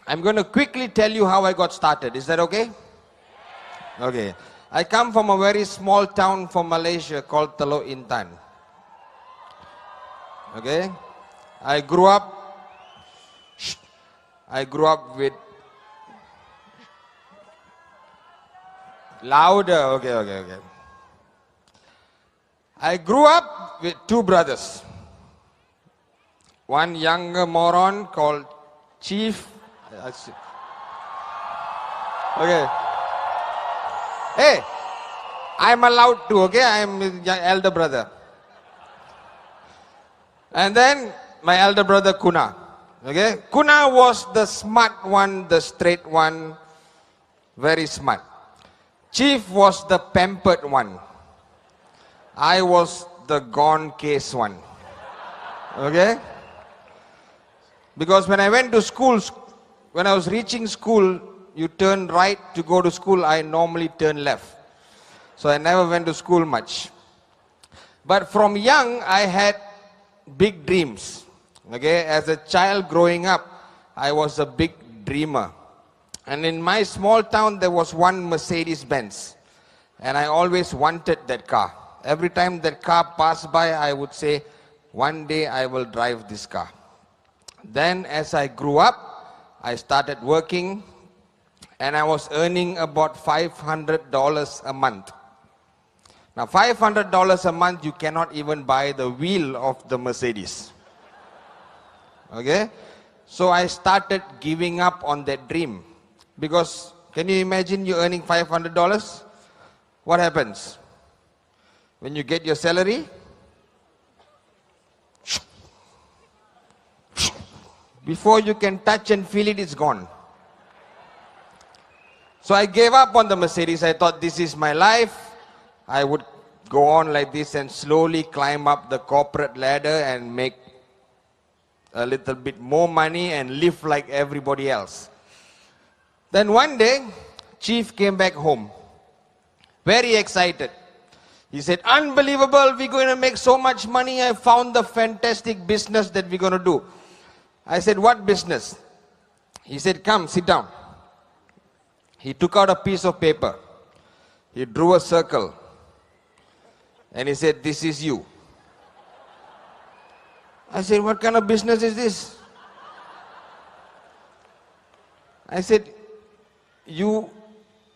I'm going to quickly tell you how I got started. Is that okay? Okay. I come from a very small town from Malaysia called Teluk Intan. Okay. I grew up with louder. Okay. I grew up with two brothers. One younger moron called Chief. Okay. Hey, I'm allowed to, okay? I'm his elder brother. And then my elder brother Kuna. Okay? Kuna was the smart one, the straight one, very smart. Chief was the pampered one. I was the gone case one. Okay? Because when I went to school, when I was reaching school, you turn right to go to school, I normally turn left. So I never went to school much. But from young, I had big dreams. Okay, as a child growing up, I was a big dreamer. And in my small town, there was one Mercedes-Benz. And I always wanted that car. Every time that car passed by, I would say, one day I will drive this car. Then as I grew up, I started working. And I was earning about $500 a month. Now $500 a month, you cannot even buy the wheel of the Mercedes. Okay? So I started giving up on that dream. Because, can you imagine you earning $500? What happens? When you get your salary, before you can touch and feel it, it's gone. So I gave up on the Mercedes. I thought this is my life. I would go on like this and slowly climb up the corporate ladder and make a little bit more money and live like everybody else. Then one day, Chief came back home, very excited. He said, unbelievable, we're going to make so much money. I found the fantastic business that we're going to do. I said, what business? He said, come, sit down. He took out a piece of paper. He drew a circle. And he said, this is you. I said, what kind of business is this? I said, you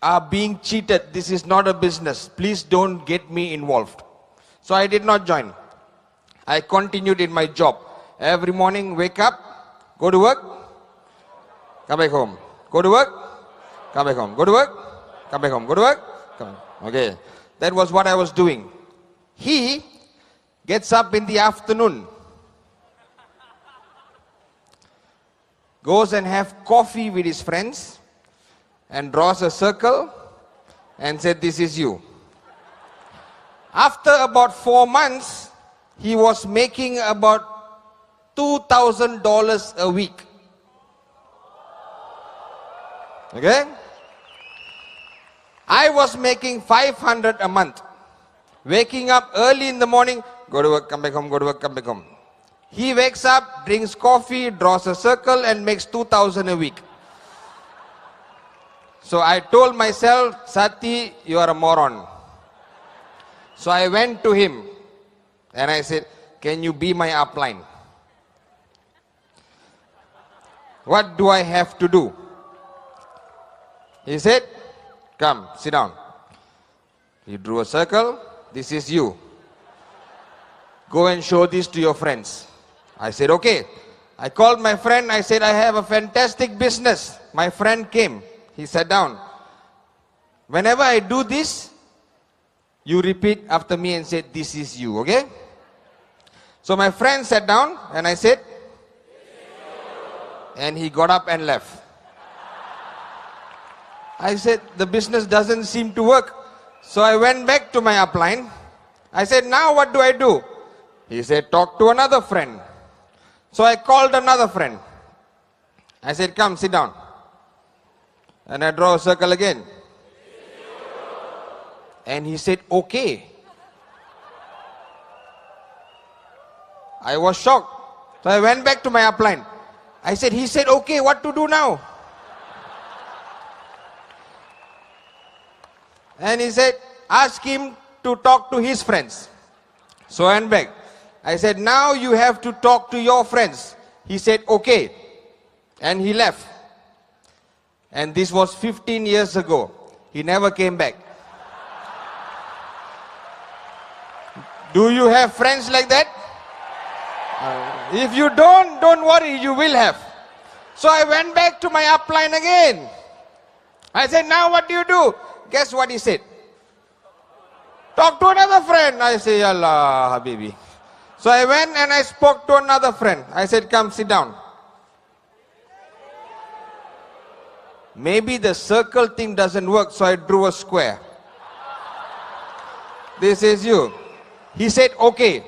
are being cheated. This is not a business. Please don't get me involved. So I did not join. I continued in my job. Every morning, wake up, go to work, come back home. Go to work, come back home. Go to work, come back home. Go to work, come back. Okay. That was what I was doing. He gets up in the afternoon, goes and have coffee with his friends and draws a circle and said, this is you. After about 4 months, he was making about $2,000 a week. Okay? I was making $500 a month. Waking up early in the morning, go to work, come back home, go to work, come back home. He wakes up, drinks coffee, draws a circle and makes $2,000 a week. So I told myself, Sathi, you are a moron. So I went to him and I said, can you be my upline? What do I have to do? He said, come, sit down. He drew a circle. This is you. Go and show this to your friends. I said, okay. I called my friend. I said, I have a fantastic business. My friend came. He sat down. Whenever I do this, you repeat after me and say, this is you, okay? So my friend sat down and I said, and he got up and left. I said, the business doesn't seem to work. So I went back to my upline. I said, now what do I do? He said, talk to another friend. So I called another friend. I said, come, sit down. And I draw a circle again. And he said, okay. I was shocked. So I went back to my upline. I said, he said, okay, what to do now? And he said, ask him to talk to his friends. So I went back. I said, now you have to talk to your friends. He said, okay. And he left. And this was 15 years ago. He never came back. Do you have friends like that? If you don't worry, you will have. So I went back to my upline again. I said, now what do you do? Guess what he said? Talk to another friend. I say, Allah, Habibi. So I went and I spoke to another friend. I said, come sit down. Maybe the circle thing doesn't work, so I drew a square. This is you. He said, okay.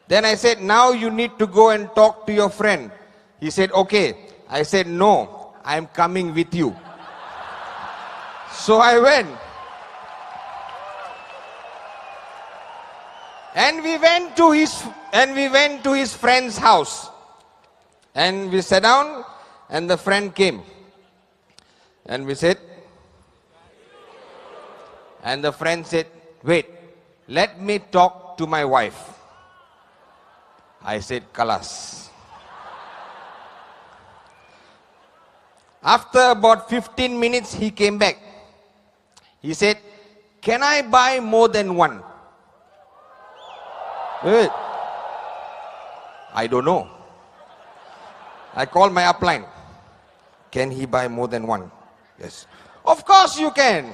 Then I said, now you need to go and talk to your friend. He said, okay. I said, no, I'm coming with you. So I went. And we went to his friend's house. And we sat down and the friend came. And we said, and the friend said, wait, let me talk to my wife. I said, Kalas. After about 15 minutes, he came back. He said, can I buy more than one? Wait. I don't know. I called my upline. Can he buy more than one? Yes. Of course you can.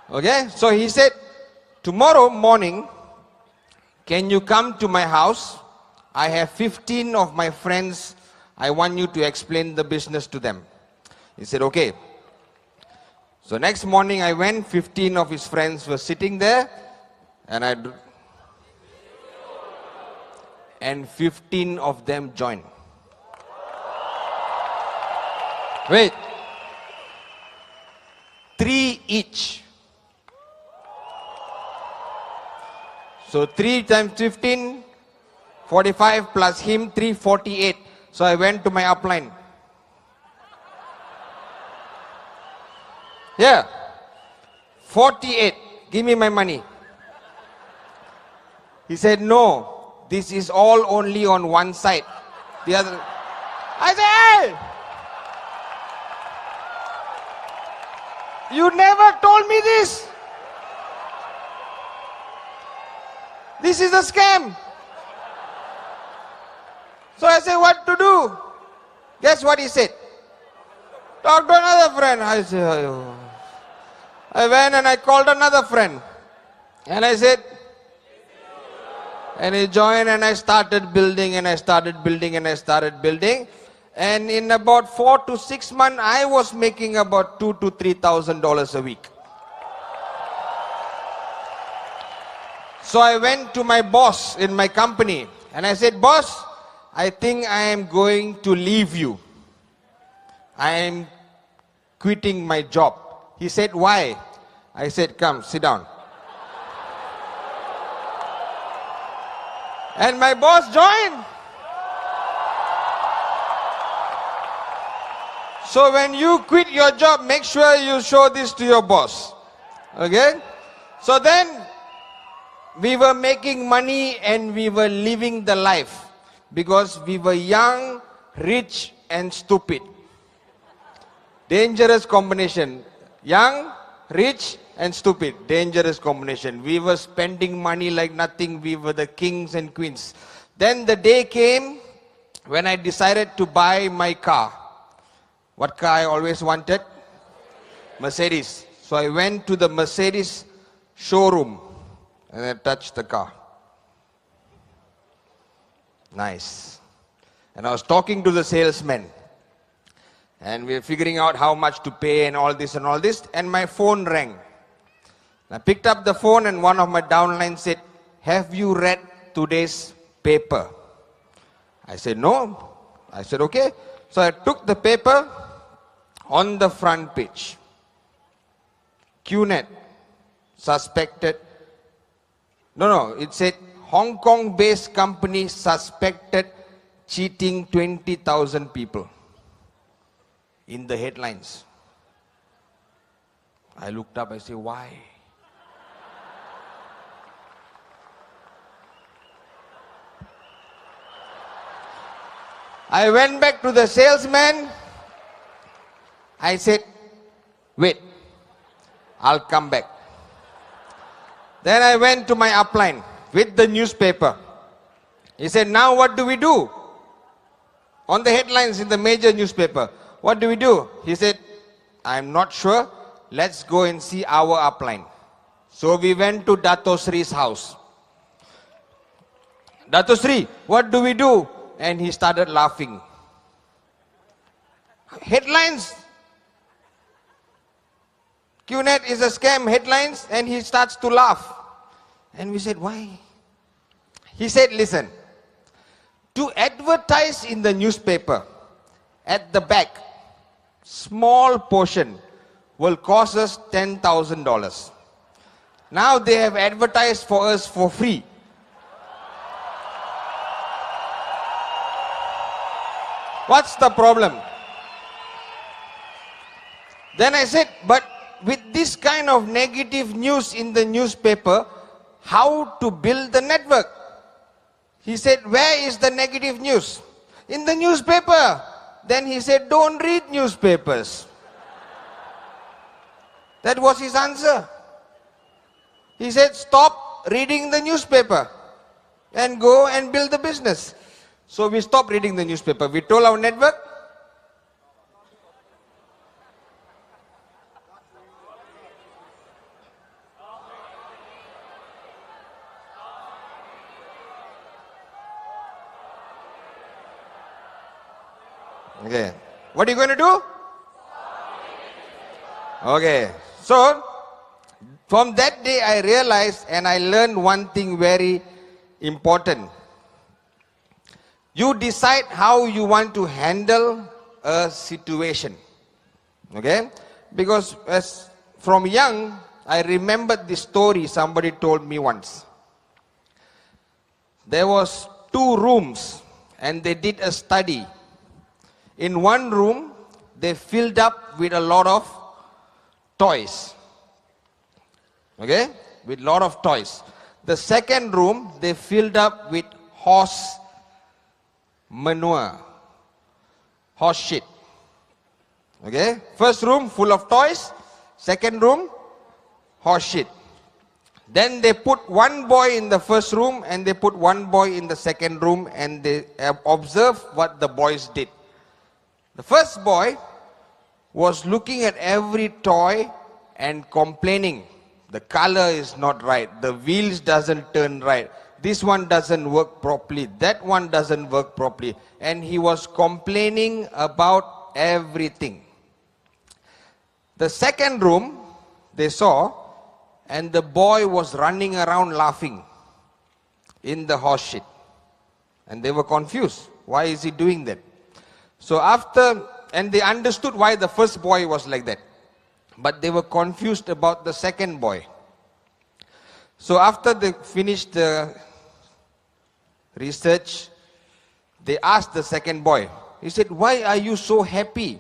Okay, so he said, tomorrow morning, can you come to my house? I have 15 of my friends. I want you to explain the business to them. He said, okay. So next morning I went, 15 of his friends were sitting there, and 15 of them joined. Wait. 3 each. So 3 times 15, 45 plus him, 348. So I went to my upline. Yeah. 48. Give me my money. He said, no, this is all only on one side. The other. I said, hey! You never told me this. This is a scam. So I said, what to do? Guess what he said? Talk to another friend. I said, oh. I went and I called another friend. And I said, and he joined and I started building and I started building and I started building. And in about 4 to 6 months, I was making about $2,000 to $3,000 a week. So I went to my boss in my company and I said, boss, I think I am going to leave you. I am quitting my job. He said, why? I said, come, sit down. And my boss joined. So when you quit your job, make sure you show this to your boss. Okay? So then, we were making money and we were living the life. Because we were young, rich and stupid. Dangerous combination. Young, rich and stupid. Dangerous combination. We were spending money like nothing. We were the kings and queens. Then the day came when I decided to buy my car. What car I always wanted? Mercedes. So I went to the Mercedes showroom and I touched the car. Nice. And I was talking to the salesman. And we were figuring out how much to pay and all this. And my phone rang. I picked up the phone and one of my downlines said, have you read today's paper? I said, no. I said, okay. So I took the paper. On the front page, QNet suspected, it said Hong Kong based company suspected cheating 20,000 people in the headlines. I looked up, I said, why? I went back to the salesman. I said, wait, I'll come back. Then I went to my upline with the newspaper. He said, now what do we do? On the headlines in the major newspaper, what do we do? He said, I'm not sure. Let's go and see our upline. So we went to Dato Sri's house. Dato Sri, what do we do? And he started laughing. Headlines. QNet is a scam, headlines, and he starts to laugh. And we said, why? He said, listen, to advertise in the newspaper, at the back, small portion will cost us $10,000. Now they have advertised for us for free. What's the problem? Then I said, but with this kind of negative news in the newspaper, how to build the network? He said, where is the negative news? In the newspaper. Then he said, don't read newspapers. That was his answer. He said, stop reading the newspaper and go and build the business. So we stopped reading the newspaper. We told our network, okay, what are you going to do? Okay, so from that day I realized and I learned one thing very important. You decide how you want to handle a situation. Okay? Because as from young, I remembered this story somebody told me once. There was 2 rooms and they did a study. In one room, they filled up with a lot of toys. Okay? With a lot of toys. The second room, they filled up with horse manure, horse shit. Okay? First room full of toys, second room horse shit. Then they put one boy in the first room and they put one boy in the second room and they observe what the boys did. The first boy was looking at every toy and complaining. The color is not right, the wheels doesn't turn right. This one doesn't work properly, that one doesn't work properly. And he was complaining about everything. The second room, they saw, and the boy was running around laughing in the horse shit. And they were confused. Why is he doing that? So and they understood why the first boy was like that. But they were confused about the second boy. So after they finished the research, they asked the second boy. He said, why are you so happy?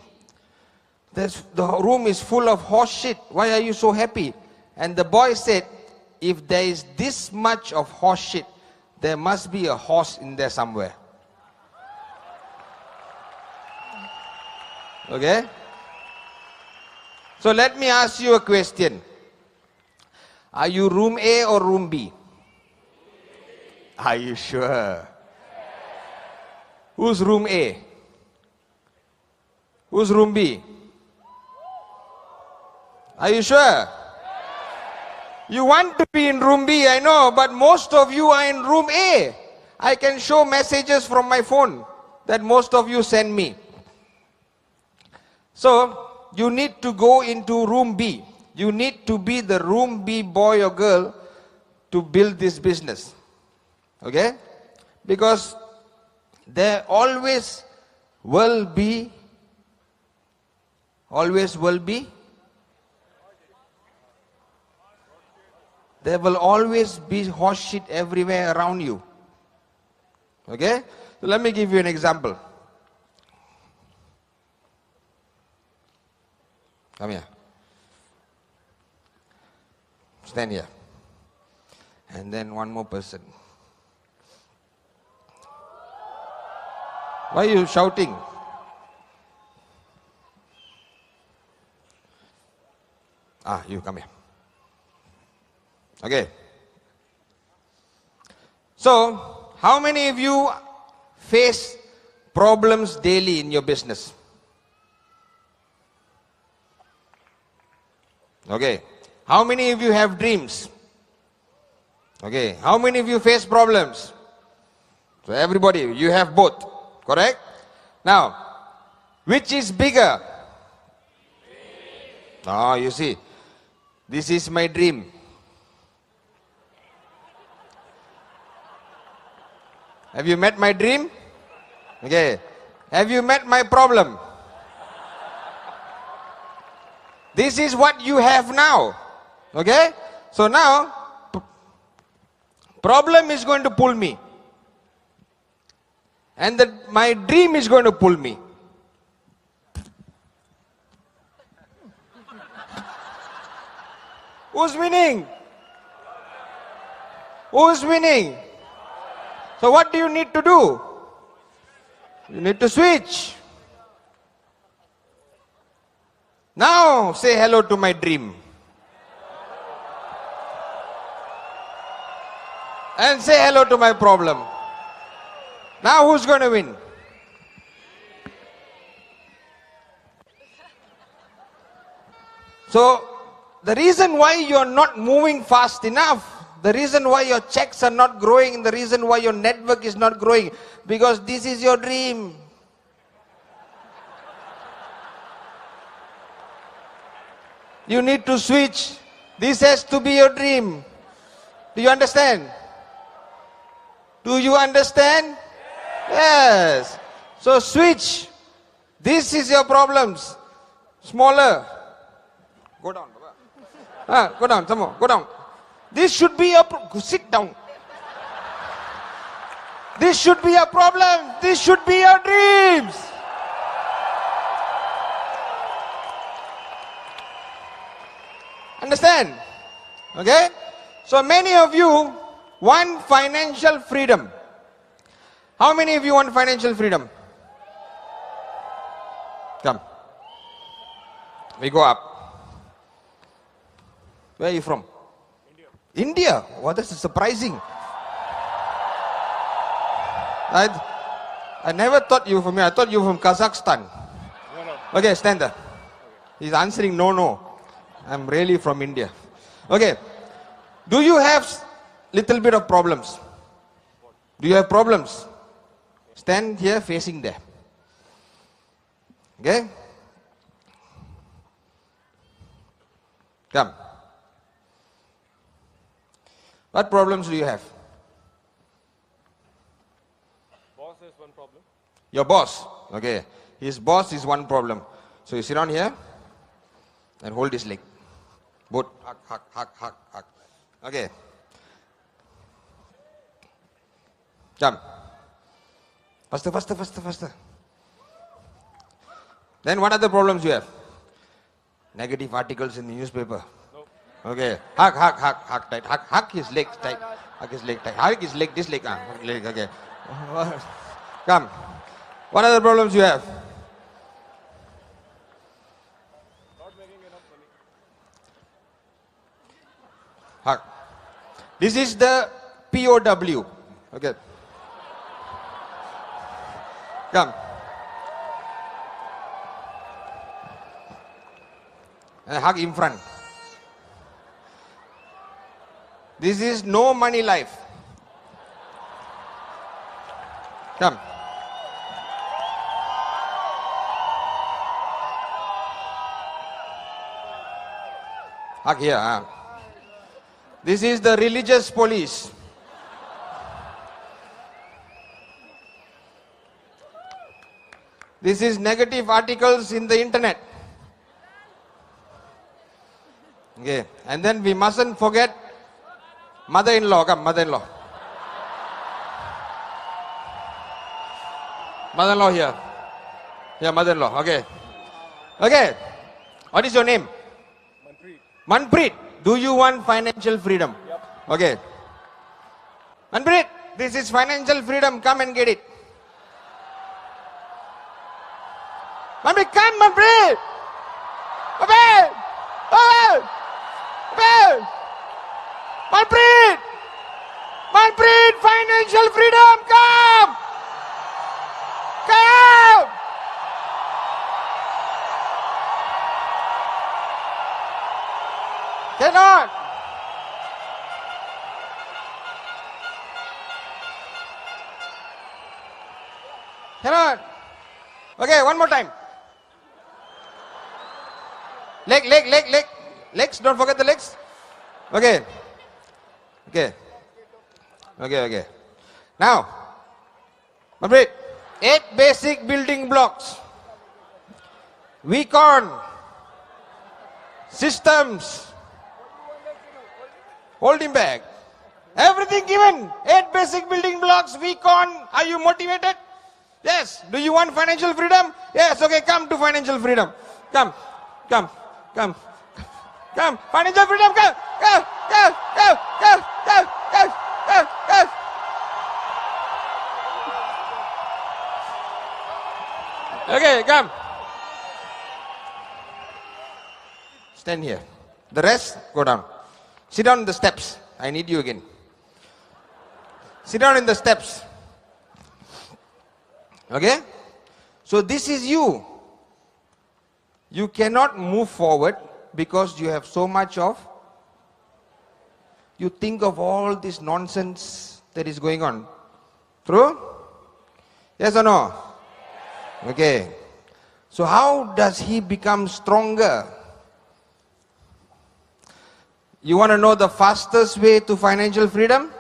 The room is full of horse shit. Why are you so happy? And the boy said, if there is this much of horse shit, there must be a horse in there somewhere. Okay? So let me ask you a question. Are you room A or room B? Are you sure? Who's room A? Who's room B? Are you sure? You want to be in room B, I know, but most of you are in room A. I can show messages from my phone that most of you send me. So, you need to go into room B. You need to be the room B boy or girl to build this business. Okay? Because there always will be there will always be horse shit everywhere around you. Okay? So let me give you an example. Come here. Stand here. And then one more person. Why are you shouting? You come here. Okay. So, how many of you face problems daily in your business? Okay. How many of you have dreams? Okay. How many of you face problems? So everybody, you have both. Correct? Now, which is bigger? You see, this is my dream. Have you met my dream? Okay. Have you met my problem? This is what you have now. Okay? So now, problem is going to pull me. And my dream is going to pull me. Who's winning? Who's winning? So what do you need to do? You need to switch. Now say hello to my dream. And say hello to my problem. Now who's going to win? So the reason why you're not moving fast enough, the reason why your checks are not growing, the reason why your network is not growing, because this is your dream. You need to switch. This has to be your dream. Do you understand? Do you understand? Yes. So switch. This is your problems. Smaller. Go down. Go down, some more. Go down. This should be a sit down. This should be a problem. This should be your dreams. Understand? Okay? So many of you want financial freedom. How many of you want financial freedom? Come. We go up. Where are you from? India. India? Wow, that's surprising. I never thought you were from here. I thought you were from Kazakhstan. No. Okay, stand there. He's answering no. I'm really from India. Okay. Do you have little bit of problems? Do you have problems? Stand here facing there. Okay? Come. What problems do you have? Boss has one problem. Your boss? Okay. His boss is one problem. So you sit down here and hold his leg. Both. Hug. Okay. Jump. Faster. Then what other problems you have? Negative articles in the newspaper. Nope. Okay. Hug tight. Hug his leg tight. Hug his leg tight. Hug his leg, this leg. Leg, okay. Come. What other problems you have? Not making enough money. Hug. This is the POW. Okay. Come. And hug in front. This is no money life. Come. Hug here. This is the religious police. This is negative articles in the internet. Okay. And then we mustn't forget mother-in-law. Come, mother-in-law. Mother-in-law here. Yeah, mother-in-law. Okay. Okay. What is your name? Manpreet. Manpreet. Do you want financial freedom? Yep. Okay. Manpreet, this is financial freedom. Come and get it. Manpreet, come, Manpreet! Manpreet! Manpreet! Manpreet, financial freedom, come! Come! Cannot! Cannot! Okay, one more time. Leg. Legs, don't forget the legs. Okay. Now, Manpreet, 8 basic building blocks. Weak-on. Systems. Hold him back. Everything given. 8 basic building blocks. Weak-on. Are you motivated? Yes. Do you want financial freedom? Yes. Okay, come to financial freedom. Come. Financial freedom, come. Okay, come. Stand here. The rest, go down. Sit down in the steps. I need you again. Sit down in the steps. Okay? So this is you. You cannot move forward because you have so much of, you think of all this nonsense that is going on. True? Yes or no? Okay. So how does he become stronger? You want to know the fastest way to financial freedom?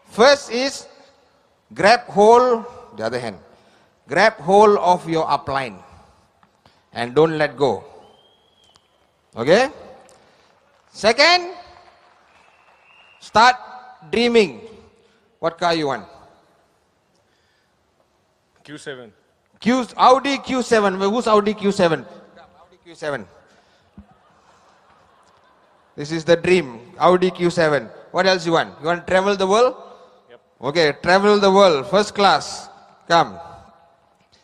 First is grab hold, the other hand. Grab hold of your upline and don't let go. Okay? Second, start dreaming. What car you want? Q7. Audi Q7. Who's Audi Q7? Audi Q7. This is the dream. Audi Q7. What else you want? You want to travel the world? Yep. Okay, travel the world. First class. Come.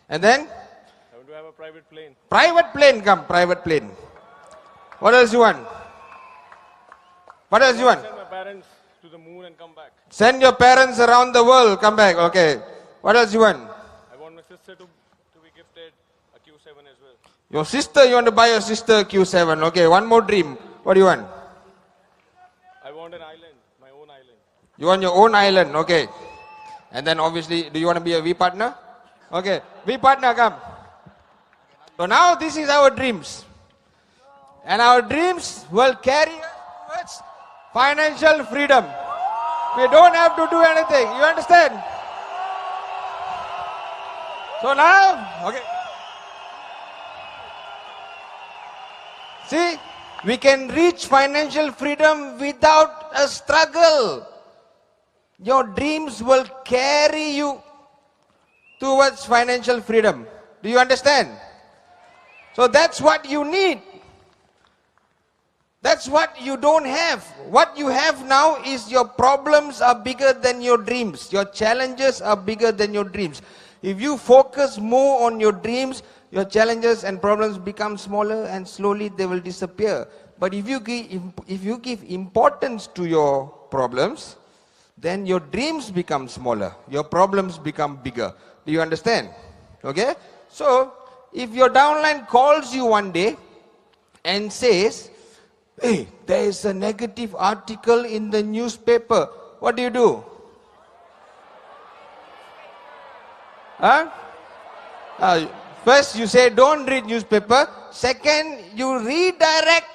And then? I want to have a private plane. Private plane. Come, private plane. What else you want? What else you want? Send my parents to the moon and come back. Send your parents around the world. Come back. Okay. What else you want? I want my sister to be gifted a Q7 as well. Your sister, you want to buy your sister Q7. Okay, one more dream. What do you want? I want an island, my own island. You want your own island. Okay. And then obviously, do you want to be a V partner? Okay. V partner, come. So now this is our dreams. And our dreams will carry us towards financial freedom. We don't have to do anything. You understand? So now, okay. See, we can reach financial freedom without a struggle. Your dreams will carry you towards financial freedom. Do you understand? So that's what you need. That's what you don't have. What you have now is your problems are bigger than your dreams. Your challenges are bigger than your dreams. If you focus more on your dreams, your challenges and problems become smaller and slowly they will disappear. But if you give importance to your problems, then your dreams become smaller. Your problems become bigger. Do you understand? Okay? So, if your downline calls you one day and says, hey, there is a negative article in the newspaper. What do? Huh? First you say don't read newspaper. Second, you redirect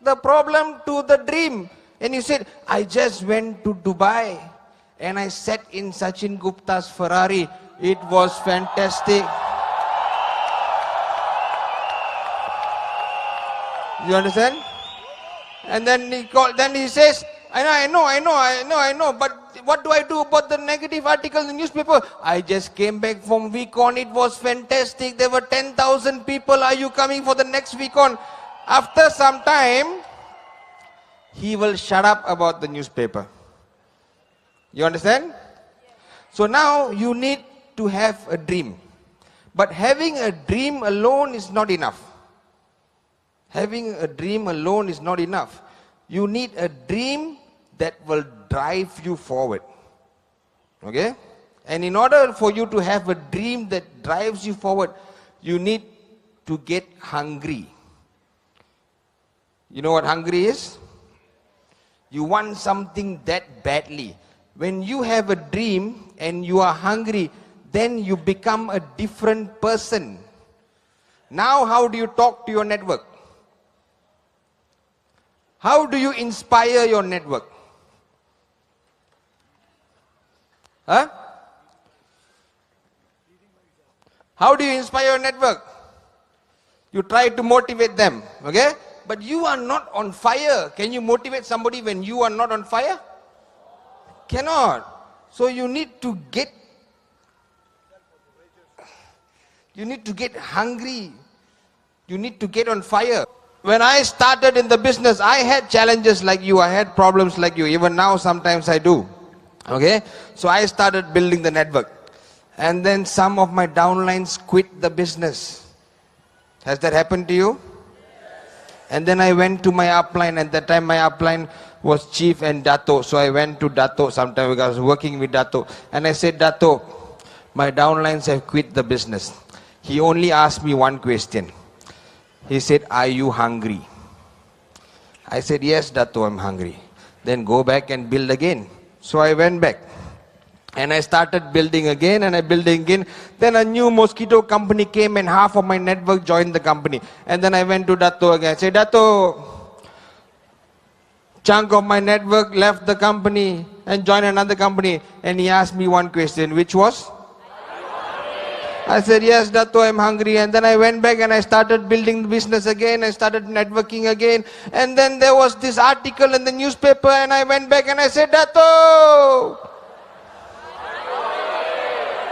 the problem to the dream. And you said, I just went to Dubai and I sat in Sachin Gupta's Ferrari. It was fantastic. You understand? And then he says, I know, but what do I do about the negative article in the newspaper? I just came back from week-on, it was fantastic, there were 10,000 people, are you coming for the next week-on? After some time, he will shut up about the newspaper. You understand? So now you need to have a dream. But having a dream alone is not enough. Having a dream alone is not enough. You need a dream that will drive you forward. Okay? And in order for you to have a dream that drives you forward, you need to get hungry. You know what hungry is? You want something that badly. When you have a dream and you are hungry, then you become a different person. Now how do you talk to your network? How do you inspire your network? Huh? How do you inspire your network? You try to motivate them, okay? But you are not on fire. Can you motivate somebody when you are not on fire? Cannot. So you need to get hungry. You need to get on fire. When I started in the business, I had challenges like you. I had problems like you. Even now, sometimes I do. Okay? So I started building the network. And then some of my downlines quit the business. Has that happened to you? And then I went to my upline. At that time, my upline was Chief and Dato. So I went to Dato sometime because I was working with Dato. And I said, Dato, my downlines have quit the business. He only asked me one question. He said, are you hungry? I said, yes, Dato, I'm hungry. Then go back and build again. So I went back. And I started building again and I built again. Then a new mosquito company came and half of my network joined the company. And then I went to Dato again. I said, Dato, chunk of my network left the company and joined another company. And he asked me one question, which was? I said, yes, Dato, I'm hungry. And then I went back and I started building the business again. I started networking again. And then there was this article in the newspaper and I went back and I said, Dato,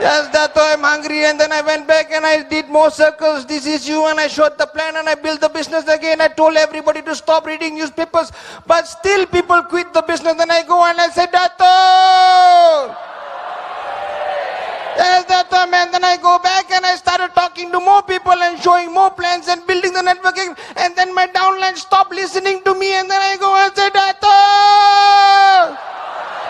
yes, Dato, I'm hungry. And then I went back and I did more circles. This is you. And I showed the plan and I built the business again. I told everybody to stop reading newspapers. But still people quit the business. Then I go and I said, Dato, yes, Dato, man. Then I go back and I started talking to more people and showing more plans and building the networking. And then my downline stopped listening to me. And then I go and say, Dato,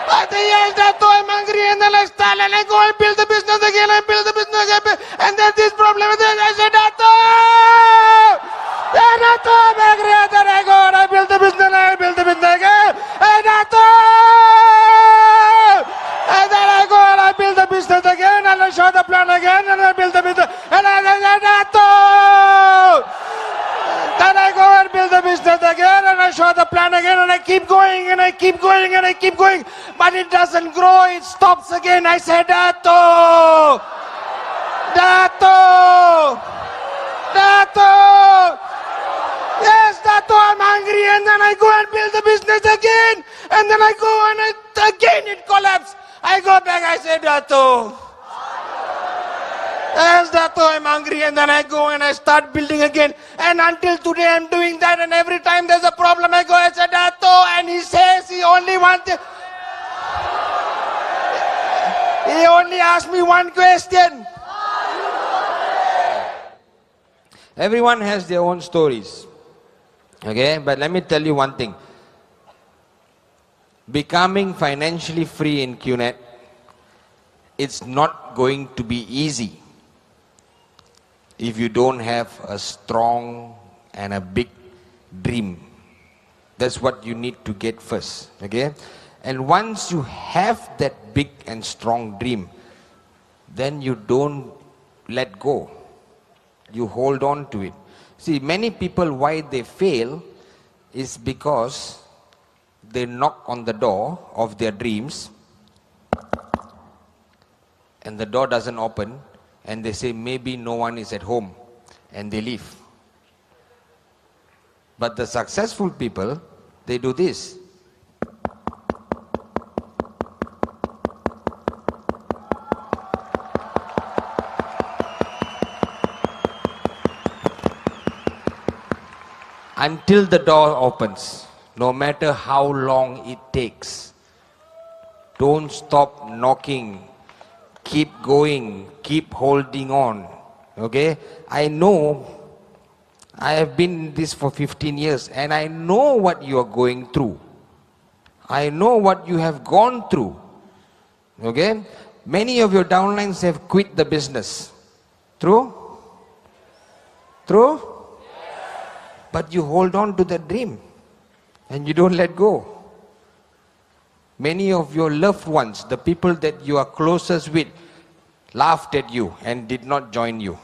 I say, yes, Dato, I'm hungry. And then I start and I go and build the business again. I build the business again. And then this problem. And then I say, Dato, yeah, Dato, I'm hungry. And then I go and I build the business and I build the business again. And Dato, and then I go and I build the business again. And I show the plan again. And I build the business. And I say, Dato, then I go and build the business again and I show the plan again and I keep going and I keep going and I keep going. But it doesn't grow, it stops again. I say, Dato, Dato, Dato, yes, Dato, I'm hungry. And then I go and build the business again. And then I go and again it collapses. I go back, I say, Dato, yes, Dato, I'm hungry. And then I go and I start building again. And until today I'm doing that. And every time there's a problem, I go, I say, Dato. And he says he only wants it. He only asked me one question. Everyone has their own stories. Okay, but let me tell you one thing. Becoming financially free in QNet, it's not going to be easy if you don't have a strong and a big dream. That's what you need to get first, okay? And once you have that big and strong dream, then you don't let go. You hold on to it. See, many people, why they fail is because they knock on the door of their dreams and the door doesn't open and they say maybe no one is at home and they leave. But the successful people, they do this. Until the door opens. no matter how long it takes. Don't stop knocking. Keep going. Keep holding on. Okay? I know, I have been in this for 15 years and I know what you are going through. I know what you have gone through. Okay? Many of your downlines have quit the business. True? True? But you hold on to the dream and you don't let go. Many of your loved ones, the people that you are closest with, laughed at you and did not join you.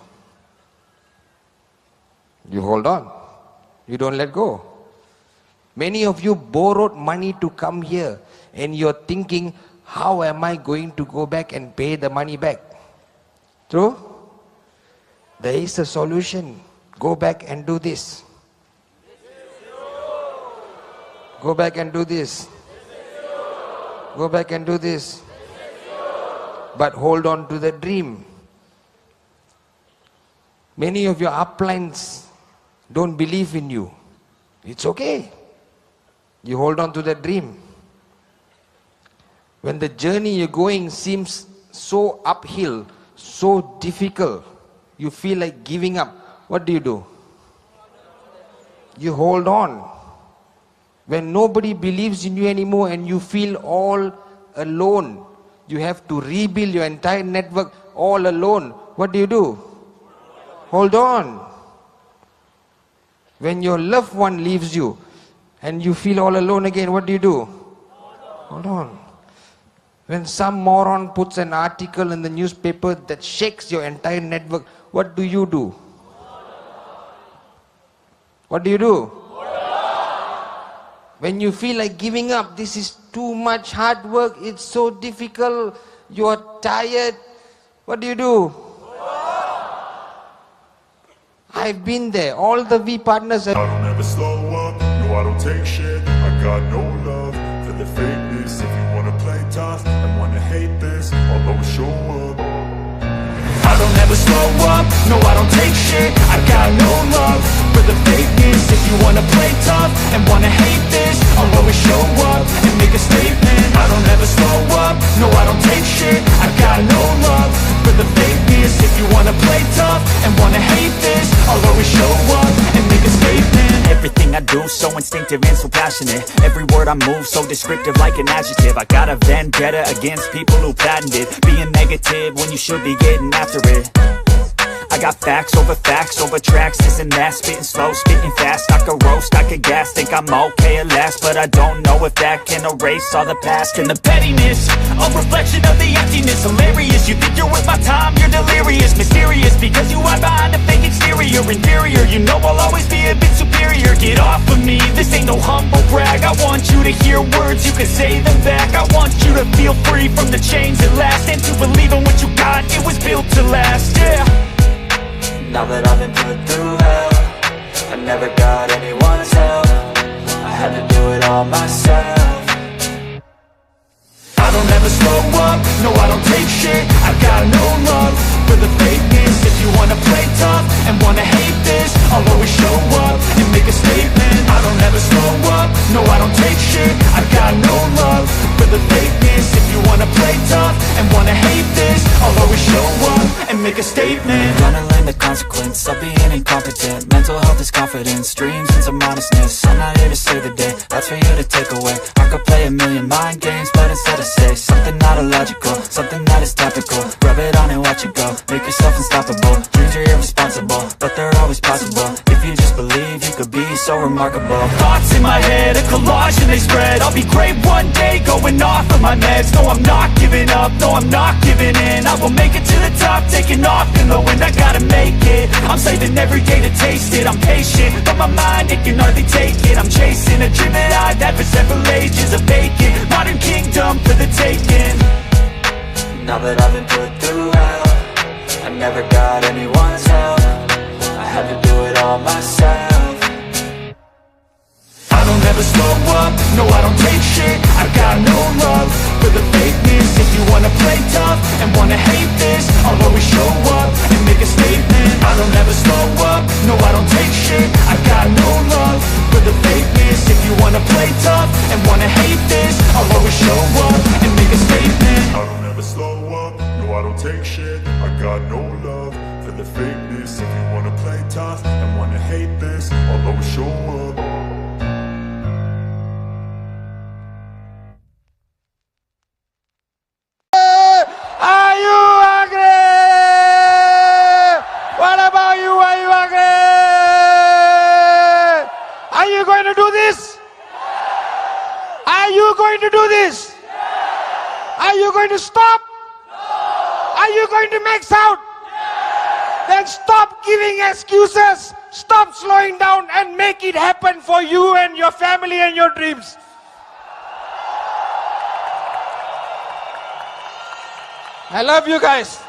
You hold on. You don't let go. Many of you borrowed money to come here and you're thinking, how am I going to go back and pay the money back? True? There is a solution. Go back and do this. Go back and do this. Go back and do this. But hold on to the dream. Many of your uplines don't believe in you. It's okay. You hold on to the dream. When the journey you're going seems so uphill, so difficult, you feel like giving up, what do? You hold on. When nobody believes in you anymore and you feel all alone, you have to rebuild your entire network all alone. What do? Hold on. When your loved one leaves you and you feel all alone again, what do? Hold on. When some moron puts an article in the newspaper that shakes your entire network, what do? What do? When you feel like giving up, this is too much hard work, it's so difficult, you are tired, what do? I've been there, all the V partners have... I don't ever slow up, no I don't take shit. I got no love for the fakeness. If you wanna play tough and wanna hate this, I'll always show up. I don't ever slow up, no I don't take shit. I got no love for the fakeness. If you wanna play tough and wanna hate this, I'll always show up and make a statement. I don't ever slow up, no I don't take shit. I got no love for the fakeness. If you wanna play tough and wanna hate this, I'll always show up and make a statement. Everything I do so instinctive and so passionate. Every word I move so descriptive like an adjective. I got a vendetta against people who patented being negative when you should be getting after it. I got facts over tracks, this and that. Spitting slow, spitting fast, I could roast, I could gas. Think I'm okay at last, but I don't know if that can erase all the past. And the pettiness, a reflection of the emptiness. Hilarious, you think you're worth my time, you're delirious. Mysterious, because you hide behind a fake exterior. Inferior, you know I'll always be a bit superior. Get off of me, this ain't no humble brag. I want you to hear words, you can say them back. I want you to feel free from the chains at last, and to believe in what you got, it was built to last, yeah. Now that I've been put through hell, I never got anyone's help. I had to do it all myself. I don't ever slow up, no I don't take shit. I got no love for the fakeness. If you wanna play tough and wanna hate this, I'll always show up and make a statement. I don't ever slow up, no I don't take shit. I got no love for the fakeness. If you wanna play tough and wanna hate this, I'll always show up and make a statement. Gonna learn the consequence of being incompetent. Mental health is confidence, dreams and some honestness. I'm not here to save the day, that's for you to take away. I could play a million mind games, but instead I say something not illogical, something that is topical. Rub it on and watch it go, make yourself unstoppable. Dreams are irresponsible, but they're always possible. If you just believe, you could be so remarkable. Thoughts in my head, a collage and they spread. I'll be great one day, going off of my meds. No, I'm not giving up, no, I'm not giving in. I will make it to the top, taking off in the wind. I gotta make it, I'm saving every day to taste it. I'm patient, but my mind, it can hardly take it. I'm chasing a dream that I've had for several ages. A vacant, modern kingdom for the taking. Now that I've been put through hell, I never got anyone's help. I had to do it all myself. I don't ever slow up, no I don't take shit. I got no love for the fakeness. If you wanna play tough and wanna hate this, I'll always show up and make a statement. I don't ever slow up, no I don't take shit. I got no love for the fakeness. If you wanna play this? Are you going to stop? Are you going to max out? Then stop giving excuses. Stop slowing down and make it happen for you and your family and your dreams. I love you guys.